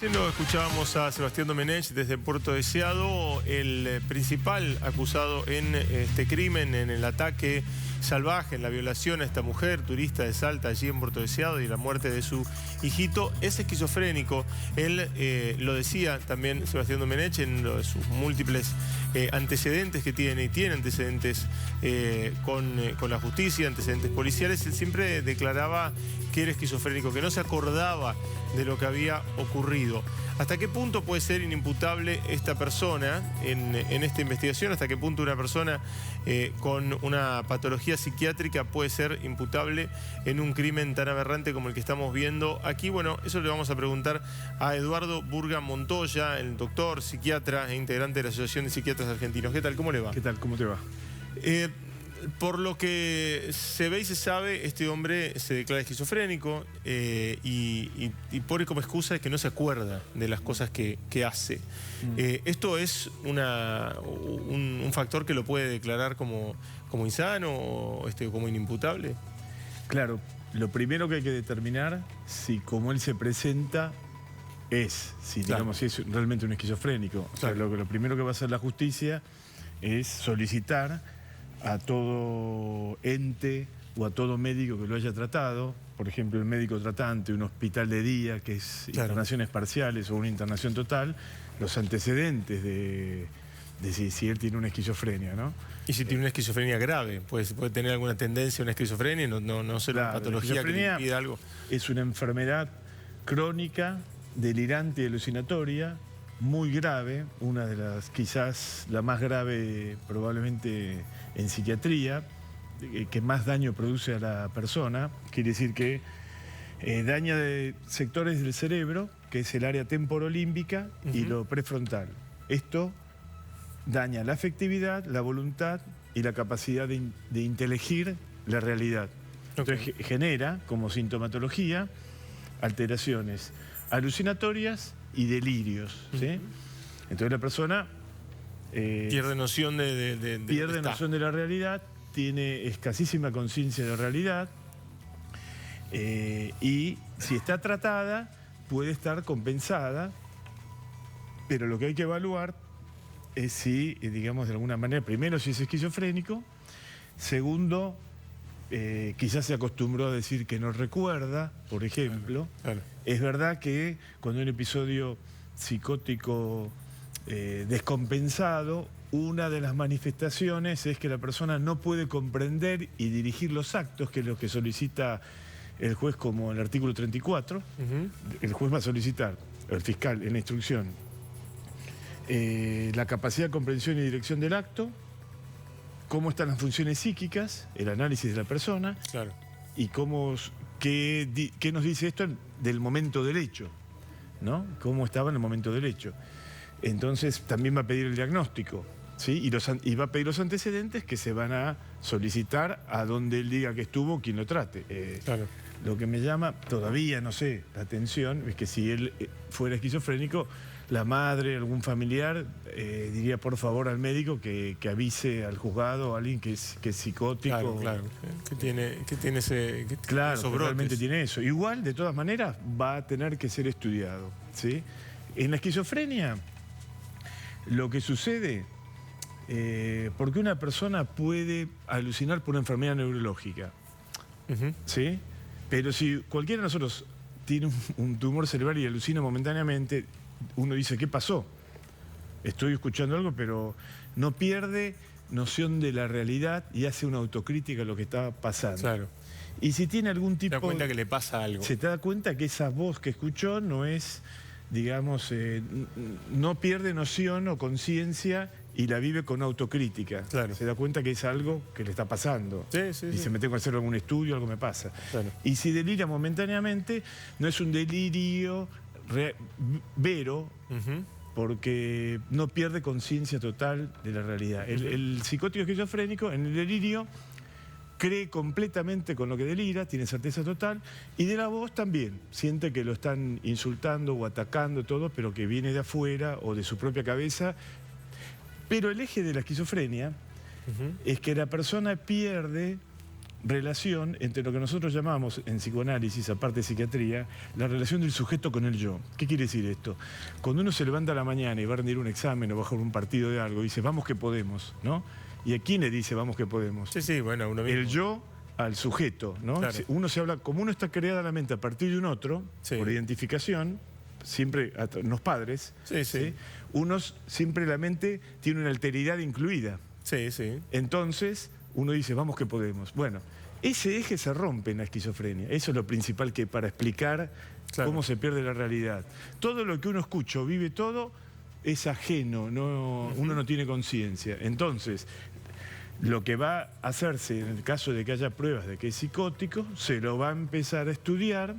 Escuchábamos a Sebastián Domenech desde Puerto Deseado, el principal acusado en este crimen, en el ataque salvaje, en la violación a esta mujer turista de Salta allí en Puerto Deseado y la muerte de su hijito. Es esquizofrénico. Él lo decía también Sebastián Domenech en sus múltiples antecedentes que tiene, y tiene antecedentes con la justicia, antecedentes policiales. Él siempre declaraba que era esquizofrénico, que no se acordaba de lo que había ocurrido. ¿Hasta qué punto puede ser inimputable esta persona en esta investigación? ¿Hasta qué punto una persona con una patología psiquiátrica puede ser imputable en un crimen tan aberrante como el que estamos viendo aquí? Bueno, eso le vamos a preguntar a Eduardo Burga Montoya, el doctor, psiquiatra e integrante de la Asociación de Psiquiatras Argentinos. ¿Qué tal? ¿Cómo le va? ¿Qué tal? ¿Cómo te va? Por lo que se ve y se sabe, este hombre se declara esquizofrénico y pone como excusa de que no se acuerda de las cosas que hace. ¿Esto es un factor que lo puede declarar como insano o como inimputable? Claro, lo primero que hay que determinar si como él se presenta si es realmente un esquizofrénico. O sea, lo primero que va a hacer la justicia es solicitar a todo ente o a todo médico que lo haya tratado, por ejemplo el médico tratante, un hospital de día que es internaciones parciales o una internación total, los antecedentes de si él tiene una esquizofrenia, ¿no? Y si tiene una esquizofrenia grave, pues puede tener alguna tendencia a una esquizofrenia, no ser una patología que le impida algo. Es una enfermedad crónica, delirante y alucinatoria, muy grave, una de las, quizás la más grave probablemente en psiquiatría, que más daño produce a la persona. Quiere decir que daña de sectores del cerebro, que es el área temporolímbica y lo prefrontal. Esto daña la afectividad, la voluntad y la capacidad de inteligir la realidad. Entonces genera como sintomatología alteraciones alucinatorias y delirios, ¿sí? Entonces la persona pierde noción pierde noción de la realidad, tiene escasísima conciencia de la realidad y si está tratada puede estar compensada, pero lo que hay que evaluar es si, digamos de alguna manera, primero si es esquizofrénico, segundo, quizás se acostumbró a decir que no recuerda, por ejemplo. Claro. Es verdad que cuando hay un episodio psicótico descompensado, una de las manifestaciones es que la persona no puede comprender y dirigir los actos, que es lo que solicita el juez como el artículo 34. El juez va a solicitar, el fiscal en la instrucción, la capacidad de comprensión y dirección del acto, cómo están las funciones psíquicas, el análisis de la persona, y qué nos dice esto del momento del hecho, ¿no? Cómo estaba en el momento del hecho. Entonces también va a pedir el diagnóstico, ¿sí? Y va a pedir los antecedentes que se van a solicitar a donde él diga que estuvo, quien lo trate. Lo que me llama todavía, no sé, la atención es que si él fuera esquizofrénico, la madre, algún familiar, diría por favor al médico que avise al juzgado a alguien que es psicótico. Claro, que tiene ese... Claro, que realmente tiene eso. Igual, de todas maneras, va a tener que ser estudiado, ¿sí? En la esquizofrenia, lo que sucede, porque una persona puede alucinar por una enfermedad neurológica, ¿sí? Pero si cualquiera de nosotros tiene un tumor cerebral y alucina momentáneamente, uno dice, ¿qué pasó? Estoy escuchando algo, pero no pierde noción de la realidad y hace una autocrítica a lo que está pasando. Claro. Y si tiene algún tipo... Se da cuenta que le pasa algo. Se da cuenta que esa voz que escuchó no es, digamos, no pierde noción o conciencia y la vive con autocrítica. Claro. Se da cuenta que es algo que le está pasando. Dice, me tengo que hacer algún estudio, algo me pasa. Claro. Y si delira momentáneamente, no es un delirio vero, porque no pierde conciencia total de la realidad. El psicótico esquizofrénico, en el delirio, cree completamente con lo que delira, tiene certeza total, y de la voz también. Siente que lo están insultando o atacando todo, pero que viene de afuera o de su propia cabeza. Pero el eje de la esquizofrenia es que la persona pierde relación entre lo que nosotros llamamos en psicoanálisis, aparte de psiquiatría, la relación del sujeto con el yo. ¿Qué quiere decir esto? Cuando uno se levanta a la mañana y va a rendir un examen o va a jugar un partido de algo, dice, vamos que podemos, ¿no? ¿Y a quién le dice vamos que podemos? Sí, sí, bueno, uno mismo. El yo al sujeto, ¿no? Claro. Uno se habla, como uno está creada la mente a partir de un otro, sí, por identificación, siempre los padres, sí, sí. ¿sí? Unos siempre la mente tiene una alteridad incluida. Sí, sí. Entonces, uno dice, vamos que podemos. Bueno, ese eje se rompe en la esquizofrenia. Eso es lo principal que para explicar cómo se pierde la realidad. Todo lo que uno escucha o vive todo es ajeno, no, uno no tiene conciencia. Entonces, lo que va a hacerse en el caso de que haya pruebas de que es psicótico, se lo va a empezar a estudiar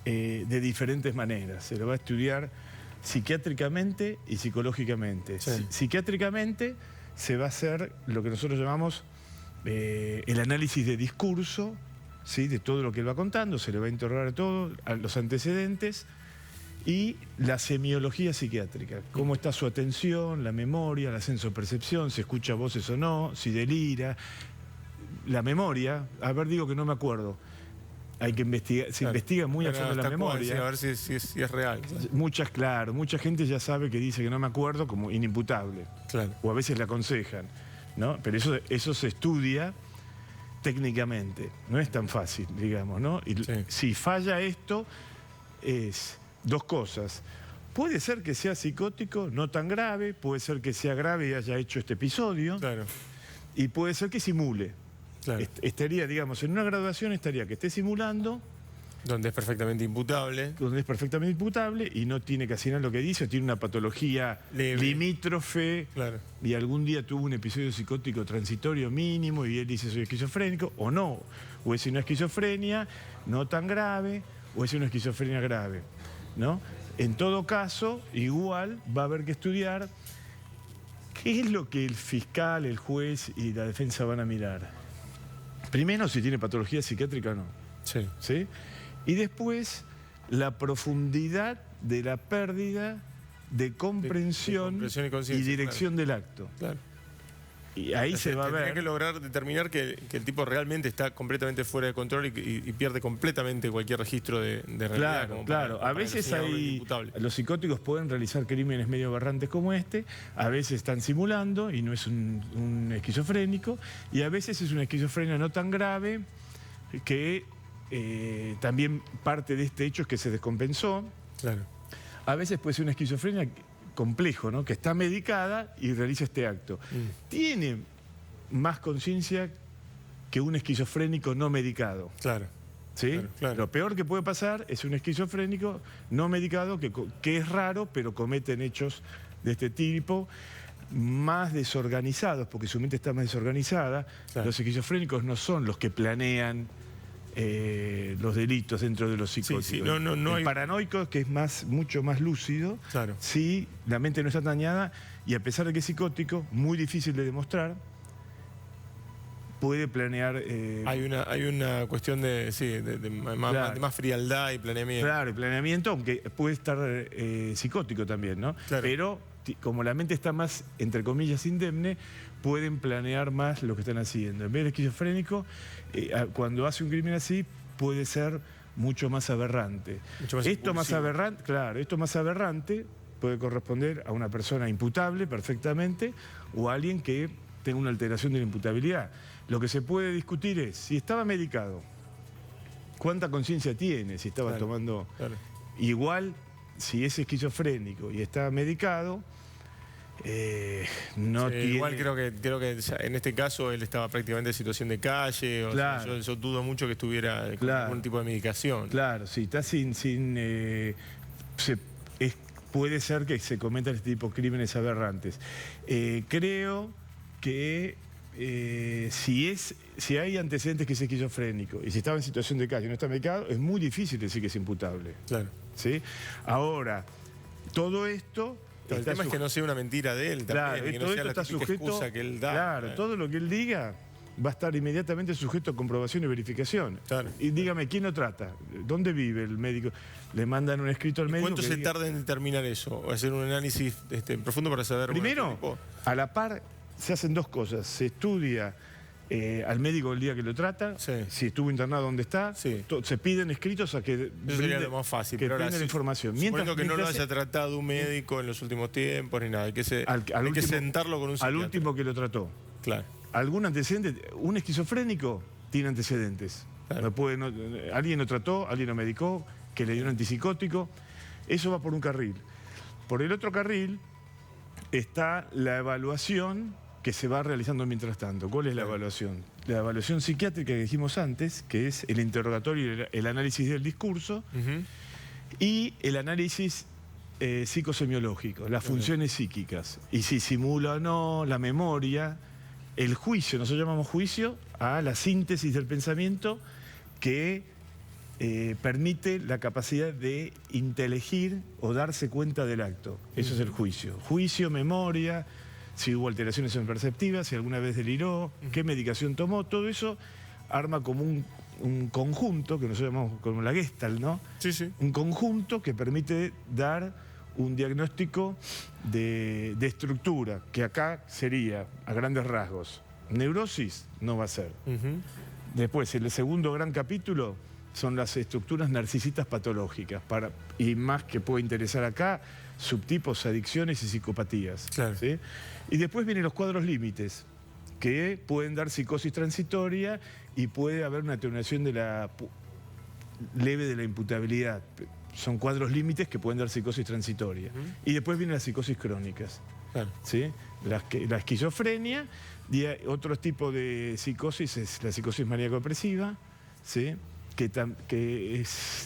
de diferentes maneras. Se lo va a estudiar psiquiátricamente y psicológicamente. Sí. Psiquiátricamente se va a hacer lo que nosotros llamamos el análisis de discurso, ¿sí? De todo lo que él va contando, se le va a interrogar a todo, a los antecedentes, y la semiología psiquiátrica, cómo está su atención, la memoria, la sensopercepción, si escucha voces o no, si delira, la memoria, a ver, digo que no me acuerdo. Hay que investigar, se investiga muy a fondo la memoria. A ver si es real. Mucha gente ya sabe que dice que no me acuerdo como inimputable. Claro. O a veces le aconsejan, ¿no? Pero eso se estudia técnicamente, no es tan fácil, digamos, ¿no? Y sí, si falla esto, es dos cosas. Puede ser que sea psicótico, no tan grave, puede ser que sea grave y haya hecho este episodio, claro, y puede ser que simule. Claro. Estaría, digamos, en una graduación estaría que esté simulando. Donde es perfectamente imputable. Donde es perfectamente imputable y no tiene casi nada lo que dice, tiene una patología limítrofe, claro, y algún día tuvo un episodio psicótico transitorio mínimo y él dice soy esquizofrénico, o no. O es una esquizofrenia no tan grave, o es una esquizofrenia grave, ¿no? En todo caso, igual va a haber que estudiar qué es lo que el fiscal, el juez y la defensa van a mirar. Primero, si tiene patología psiquiátrica o no. Sí. ¿Sí? Y después, la profundidad de la pérdida de comprensión y dirección, claro, del acto. Claro. Y ahí se va a ver. Hay que lograr determinar que el tipo realmente está completamente fuera de control y pierde completamente cualquier registro de realidad. Claro, claro. A veces los psicóticos pueden realizar crímenes medio aberrantes como este, a veces están simulando y no es un esquizofrénico, y a veces es una esquizofrenia no tan grave que también parte de este hecho es que se descompensó. Claro. A veces puede ser una esquizofrenia complejo, ¿no? Que está medicada y realiza este acto. Tiene más conciencia que un esquizofrénico no medicado. Claro. ¿Sí? Claro, claro. Lo peor que puede pasar es un esquizofrénico no medicado que es raro, pero cometen hechos de este tipo, más desorganizados, porque su mente está más desorganizada. Claro. Los esquizofrénicos no son los que planean los delitos dentro de los psicóticos. Sí, sí, el paranoico, que es mucho más lúcido, claro, sí, la mente no está dañada y a pesar de que es psicótico, muy difícil de demostrar, puede planear... Hay una cuestión de más frialdad y planeamiento. Claro, y planeamiento, aunque puede estar psicótico también, ¿no? Claro. Pero como la mente está más, entre comillas, indemne, pueden planear más lo que están haciendo. En vez de esquizofrénico, cuando hace un crimen así, puede ser mucho más aberrante. Esto más aberrante puede corresponder a una persona imputable perfectamente o a alguien que tenga una alteración de la imputabilidad. Lo que se puede discutir es si estaba medicado, cuánta conciencia tiene, si estaba tomando... Claro. Igual, si es esquizofrénico y está medicado, no tiene... Igual creo que en este caso él estaba prácticamente en situación de calle, claro, yo dudo mucho que estuviera con algún tipo de medicación. Claro, sí, está puede ser que se cometan este tipo de crímenes aberrantes. Creo que si hay antecedentes que es esquizofrénico y si estaba en situación de calle y no está medicado, es muy difícil decir que es imputable. Claro. ¿Sí? Ahora, todo esto... El tema es que no sea una mentira de él también, claro, que no sea la típica excusa que él da. Claro, todo lo que él diga va a estar inmediatamente sujeto a comprobación y verificación. Claro. Y dígame, ¿quién lo trata? ¿Dónde vive el médico? Le mandan un escrito al médico. ¿Cuánto se tarda en determinar eso? ¿O hacer un análisis profundo para saber? Primero, a la par se hacen dos cosas. Se estudia al médico el día que lo trata, si estuvo internado dónde está, se piden escritos a que eso sería lo más fácil, que brinden la información. Suponiendo que no lo haya tratado un médico en los últimos tiempos ni nada, hay que sentarlo con un psiquiatra. Al último que lo trató. Claro. ¿Algún antecedente? Un esquizofrénico tiene antecedentes. Claro. Alguien lo trató, alguien lo medicó, que le dio un antipsicótico. Eso va por un carril. Por el otro carril está la evaluación que se va realizando mientras tanto. ¿Cuál es la evaluación? La evaluación psiquiátrica que dijimos antes, que es el interrogatorio y el análisis del discurso, y el análisis psicosemiológico, las funciones psíquicas. Y si simula o no, la memoria, el juicio, nosotros llamamos juicio a la síntesis del pensamiento que permite la capacidad de inteligir o darse cuenta del acto. Eso es el juicio. Juicio, memoria, si hubo alteraciones perceptivas, si alguna vez deliró, qué medicación tomó, todo eso arma como un conjunto, que nosotros llamamos como la Gestalt, ¿no? Sí. Un conjunto que permite dar un diagnóstico de estructura, que acá sería, a grandes rasgos, neurosis no va a ser. Después, el segundo gran capítulo son las estructuras narcisistas patológicas, y más que puede interesar acá, subtipos, adicciones y psicopatías. Claro. ¿Sí? Y después vienen los cuadros límites, que pueden dar psicosis transitoria y puede haber una atenuación leve de la imputabilidad. Son cuadros límites que pueden dar psicosis transitoria. Y después vienen las psicosis crónicas. Claro. ¿Sí? La esquizofrenia, y otro tipo de psicosis es la psicosis maníaco-depresiva, ¿sí? que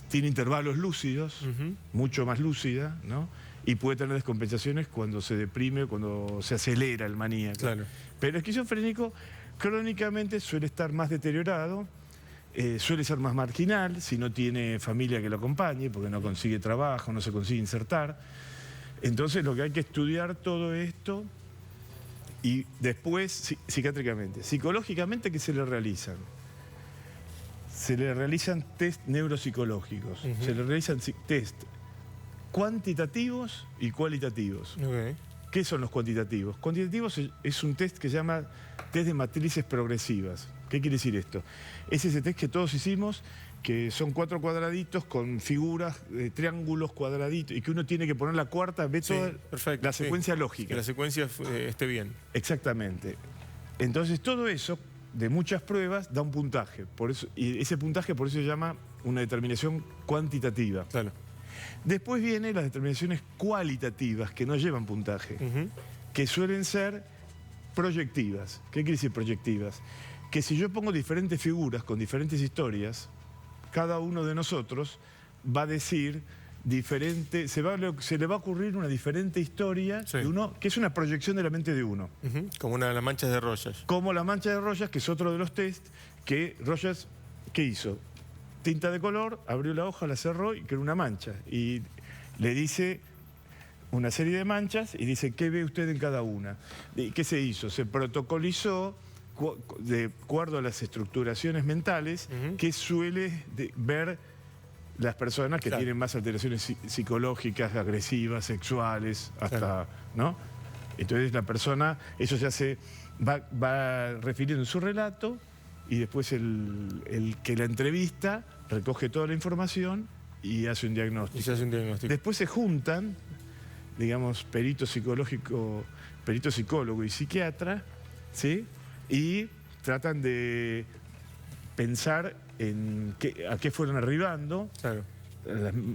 tiene intervalos lúcidos, mucho más lúcida, ¿no? Y puede tener descompensaciones cuando se deprime, cuando se acelera el maníaco. Claro. Pero el esquizofrénico crónicamente suele estar más deteriorado, suele ser más marginal si no tiene familia que lo acompañe, porque no consigue trabajo, no se consigue insertar. Entonces lo que hay que estudiar todo esto y después psiquiátricamente. Psicológicamente, ¿qué se le realizan? Se le realizan test neuropsicológicos, se le realizan test cuantitativos y cualitativos. ¿Qué son los cuantitativos? Cuantitativos es un test que se llama test de matrices progresivas. ¿Qué quiere decir esto? Es ese test que todos hicimos, que son 4 cuadraditos con figuras, triángulos, cuadraditos, y que uno tiene que poner la cuarta, ve toda la secuencia lógica. Que la secuencia esté bien. Exactamente. Entonces todo eso, de muchas pruebas, da un puntaje. Y ese puntaje por eso se llama una determinación cuantitativa. Claro. Después vienen las determinaciones cualitativas, que no llevan puntaje, que suelen ser proyectivas. ¿Qué quiere decir proyectivas? Que si yo pongo diferentes figuras con diferentes historias, cada uno de nosotros va a decir diferente, se le va a ocurrir una diferente historia de uno, que es una proyección de la mente de uno. Como una de las manchas de Rogers. Como la mancha de Rogers, que es otro de los test que Rogers, ¿qué hizo? Tinta de color, abrió la hoja, la cerró y creó una mancha. Y le dice una serie de manchas y dice, ¿qué ve usted en cada una? ¿Y qué se hizo? Se protocolizó de acuerdo a las estructuraciones mentales que suele ver las personas que tienen más alteraciones psicológicas, agresivas, sexuales, hasta, ¿no? Entonces la persona, eso ya va refiriendo en su relato, y después el que la entrevista recoge toda la información y hace un diagnóstico. Después se juntan, digamos, perito psicólogo y psiquiatra, ¿sí? Y tratan de pensar en a qué fueron arribando,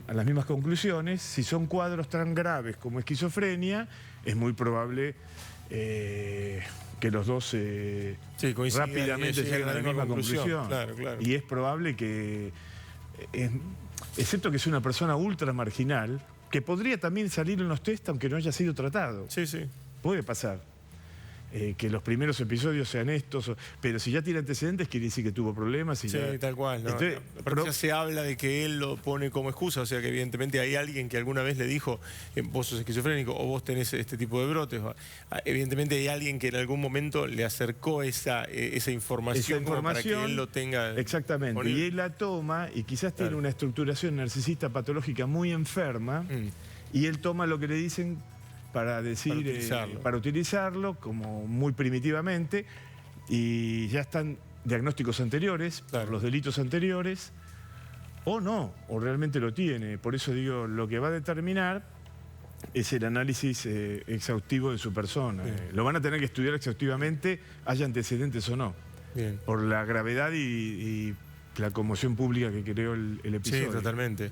a las mismas conclusiones. Si son cuadros tan graves como esquizofrenia, es muy probable que los dos rápidamente lleguen a la misma conclusión. Claro. Y es probable que, excepto que sea una persona ultra marginal, que podría también salir en los test aunque no haya sido tratado. Puede pasar. Que los primeros episodios sean estos, pero si ya tiene antecedentes quiere decir que tuvo problemas. Tal cual. ¿No? Entonces, pero ya se habla de que él lo pone como excusa, o sea que evidentemente hay alguien que alguna vez le dijo, vos sos esquizofrénico o vos tenés este tipo de brotes. Evidentemente hay alguien que en algún momento le acercó esa información para que él lo tenga. Exactamente, disponible. Y él la toma y quizás tiene una estructuración narcisista patológica muy enferma, y él toma lo que le dicen para decir, para utilizarlo como muy primitivamente, y ya están diagnósticos anteriores, por los delitos anteriores, o no, o realmente lo tiene. Por eso digo, lo que va a determinar es el análisis exhaustivo de su persona. Lo van a tener que estudiar exhaustivamente, haya antecedentes o no. Bien. Por la gravedad y la conmoción pública que creó el episodio. Sí, totalmente.